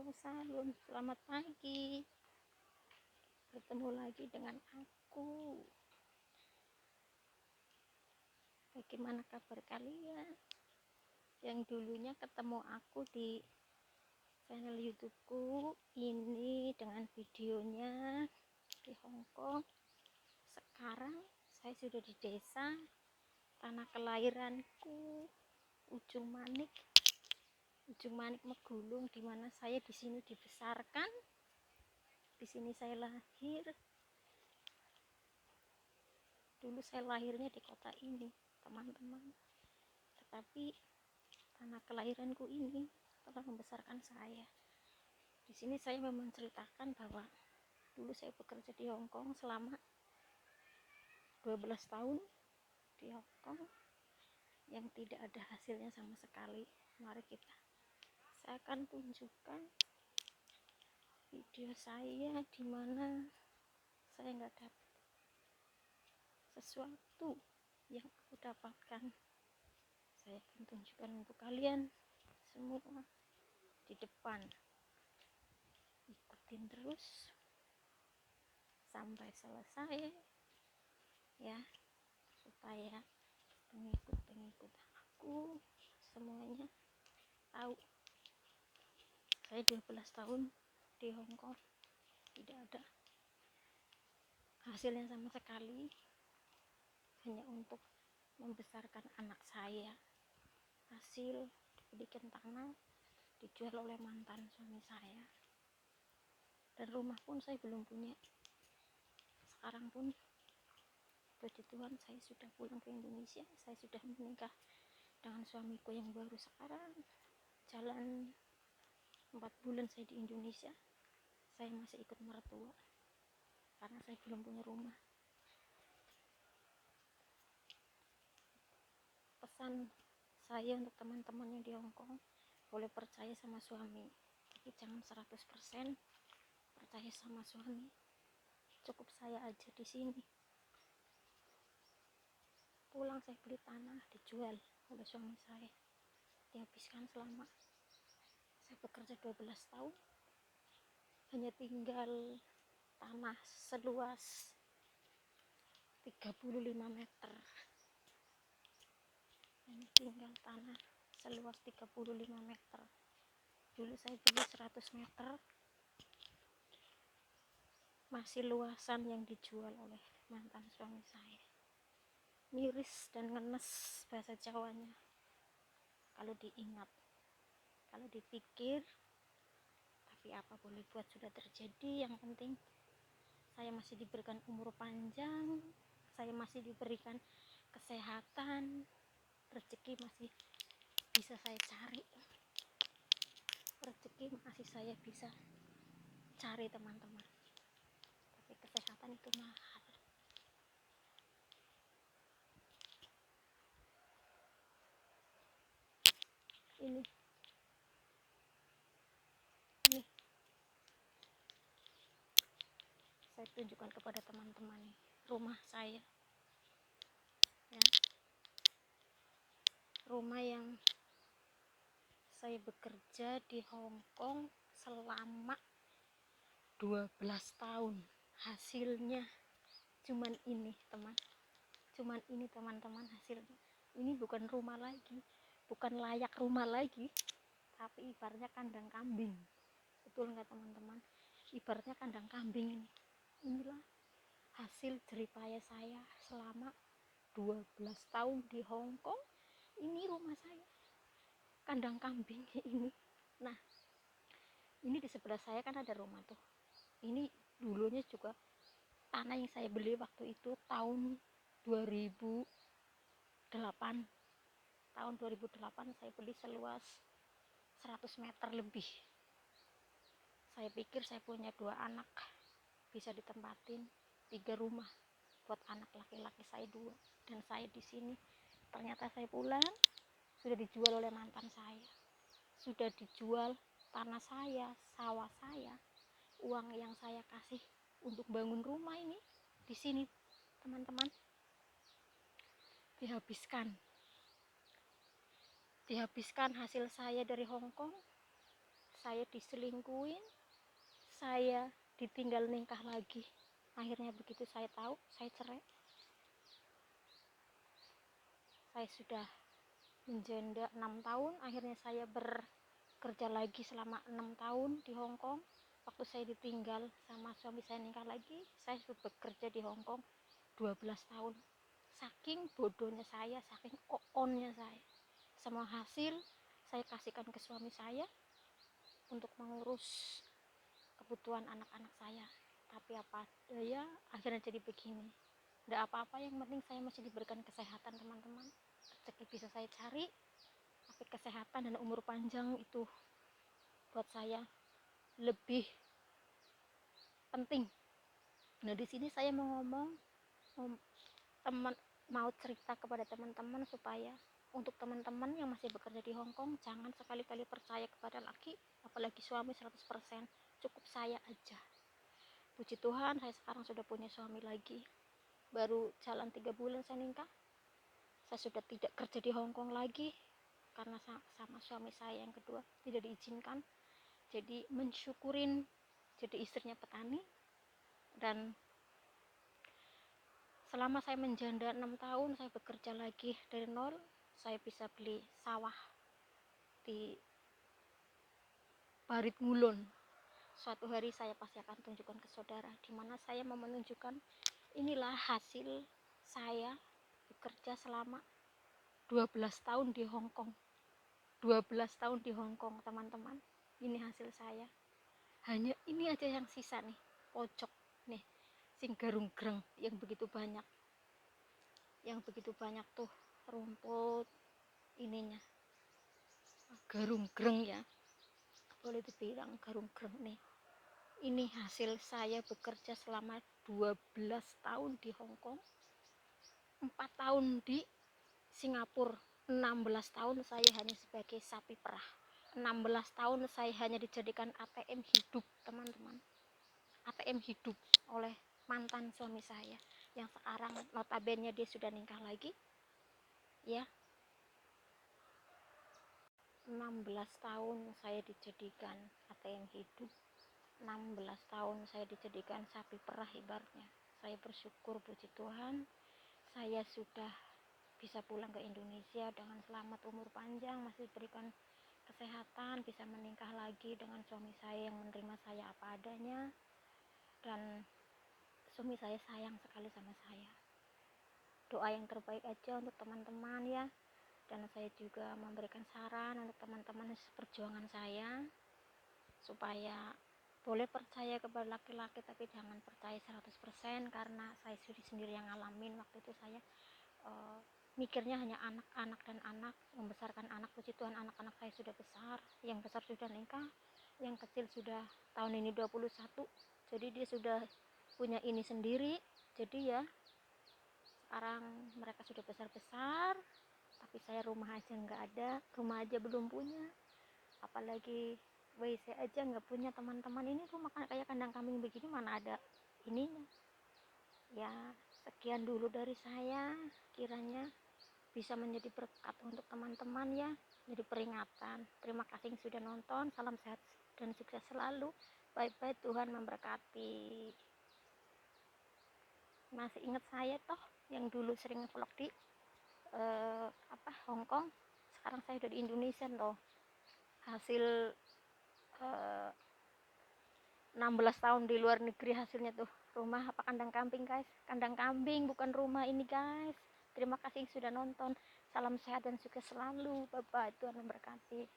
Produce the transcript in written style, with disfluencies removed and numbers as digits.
Halo, salam, selamat pagi. Bertemu lagi dengan aku. Bagaimana kabar kalian? Yang dulunya ketemu aku di channel YouTubeku ini dengan videonya di Hongkong. Sekarang saya sudah di desa tanah kelahiranku, Ujung Manik Megulung, di mana saya di sini dibesarkan. Di sini saya lahir. Dulu saya lahirnya di kota ini, teman-teman. Tetapi tanah kelahiranku ini telah membesarkan saya. Di sini saya memang menceritakan bahwa dulu saya bekerja di Hongkong selama 12 tahun di Hongkong yang tidak ada hasilnya sama sekali. Mari saya akan tunjukkan video saya di mana saya nggak dapat sesuatu yang aku dapatkan. Saya akan tunjukkan untuk kalian semua di depan. Ikutin terus sampai selesai ya, supaya pengikut-pengikut aku semuanya tahu saya 12 tahun di Hongkong tidak ada hasilnya sama sekali, hanya untuk membesarkan anak saya. Hasil diberikan tanah dijual oleh mantan suami saya, dan rumah pun saya belum punya. Sekarang pun puji Tuhan saya sudah pulang ke Indonesia. Saya sudah menikah dengan suamiku yang baru sekarang. Jalan 4 bulan saya di Indonesia. Saya masih ikut mertua karena saya belum punya rumah. Pesan saya untuk teman-teman yang di Hongkong, boleh percaya sama suami, tapi jangan 100% percaya sama suami. Cukup saya aja di sini. Pulang saya beli tanah, dijual oleh suami saya, dihabiskan selama saya bekerja 12 tahun. Hanya tinggal tanah seluas 35 meter. Hanya tinggal tanah seluas 35 meter. Dulu saya beli 100 meter, masih luasan yang dijual oleh mantan suami saya. Miris dan ngenes bahasa Jawanya kalau diingat, kalau dipikir. Tapi apa boleh buat, sudah terjadi. Yang penting saya masih diberikan umur panjang, saya masih diberikan kesehatan, rezeki masih bisa saya cari, rezeki masih saya bisa cari, teman-teman. Tapi kesehatan itu mahal. Ini saya tunjukkan kepada teman-teman nih, rumah saya ya, rumah yang saya bekerja di Hongkong selama 12 tahun. Hasilnya cuman ini, teman-teman, hasilnya. Ini bukan rumah lagi, bukan layak rumah lagi, tapi ibaratnya kandang kambing. Betul nggak, teman-teman? Ibaratnya kandang kambing ini. Inilah hasil jeripaya saya selama 12 tahun di Hongkong. Ini rumah saya, kandang kambing ini. Nah, ini di sebelah saya kan ada rumah tuh. Ini dulunya juga tanah yang saya beli waktu itu tahun 2008. Tahun 2008 saya beli seluas 100 meter lebih. Saya pikir saya punya 2 anak, bisa ditempatin 3 rumah buat anak laki-laki saya 2 dan saya di sini. Ternyata saya pulang, sudah dijual oleh mantan saya. Sudah dijual tanah saya, sawah saya, uang yang saya kasih untuk bangun rumah ini di sini, teman-teman, dihabiskan hasil saya dari Hongkong saya diselingkuhin, saya ditinggal nikah lagi. Akhirnya begitu saya tahu, saya cerai. Saya sudah menjanda 6 tahun, akhirnya saya bekerja lagi selama 6 tahun di Hong Kong. Waktu saya ditinggal sama suami saya nikah lagi, saya sudah bekerja di Hong Kong 12 tahun. Saking bodohnya saya, saking oonnya saya. Semua hasil saya kasihkan ke suami saya untuk mengurus kebutuhan anak-anak saya. Tapi apa daya, akhirnya jadi begini. Tidak apa-apa, yang penting saya masih diberikan kesehatan, teman-teman. Rezeki bisa saya cari, tapi kesehatan dan umur panjang itu buat saya lebih penting. Nah, di sini saya mau ngomong, teman mau cerita kepada teman-teman supaya untuk teman-teman yang masih bekerja di Hong Kong, jangan sekali-kali percaya kepada laki, apalagi suami 100%. Cukup saya aja. Puji Tuhan, saya sekarang sudah punya suami lagi. Baru jalan 3 bulan saya nikah. Saya sudah tidak kerja di Hong Kong lagi karena sama suami saya yang kedua tidak diizinkan. Jadi mensyukurin jadi istrinya petani. Dan selama saya menjanda 6 tahun, saya bekerja lagi dari nol. Saya bisa beli sawah di Parit Ngulon. Suatu hari saya pasti akan tunjukkan ke saudara, di mana saya mau menunjukkan inilah hasil saya bekerja selama 12 tahun di Hong Kong. 12 tahun di Hong Kong, teman-teman. Ini hasil saya. Hanya ini aja yang sisa nih, pojok nih, sing garung-greng yang begitu banyak. Yang begitu banyak tuh rumput ininya. Garung-greng ya. Boleh dibilang garung-greng nih. Ini hasil saya bekerja selama 12 tahun di Hong Kong. 4 tahun di Singapura. 16 tahun saya hanya sebagai sapi perah. 16 tahun saya hanya dijadikan ATM hidup, teman-teman. ATM hidup oleh mantan suami saya yang sekarang notabene dia sudah nikah lagi. Ya. 16 tahun saya dijadikan ATM hidup. 16 tahun saya dijadikan sapi perah ibaratnya. Saya bersyukur, puji Tuhan, saya sudah bisa pulang ke Indonesia dengan selamat, umur panjang, masih diberikan kesehatan, bisa menikah lagi dengan suami saya yang menerima saya apa adanya. Dan suami saya sayang sekali sama saya. Doa yang terbaik aja untuk teman-teman ya. Dan saya juga memberikan saran untuk teman-teman seperjuangan saya, supaya boleh percaya kepada laki-laki tapi jangan percaya 100%, karena saya sendiri yang ngalamin. Waktu itu saya mikirnya hanya anak-anak dan anak, membesarkan anak. Puji Tuhan, anak-anak saya sudah besar, yang besar sudah nikah, yang kecil sudah tahun ini 21, jadi dia sudah punya ini sendiri. Jadi ya sekarang mereka sudah besar-besar, tapi saya rumah aja nggak ada, rumah aja belum punya, apalagi WC aja nggak punya, teman-teman. Ini rumah kayak kandang kambing begini, mana ada ininya. Ya sekian dulu dari saya, kiranya bisa menjadi berkat untuk teman-teman ya, jadi peringatan. Terima kasih yang sudah nonton, salam sehat dan sukses selalu. Bye-bye, Tuhan memberkati. Masih ingat saya toh yang dulu sering vlog di Hong Kong? Sekarang saya udah di Indonesia toh. Hasil 16 tahun di luar negeri, hasilnya tuh rumah apa kandang kambing guys, kandang kambing bukan rumah ini guys. Terima kasih sudah nonton, salam sehat dan sukses selalu, bye bye, Tuhan memberkati.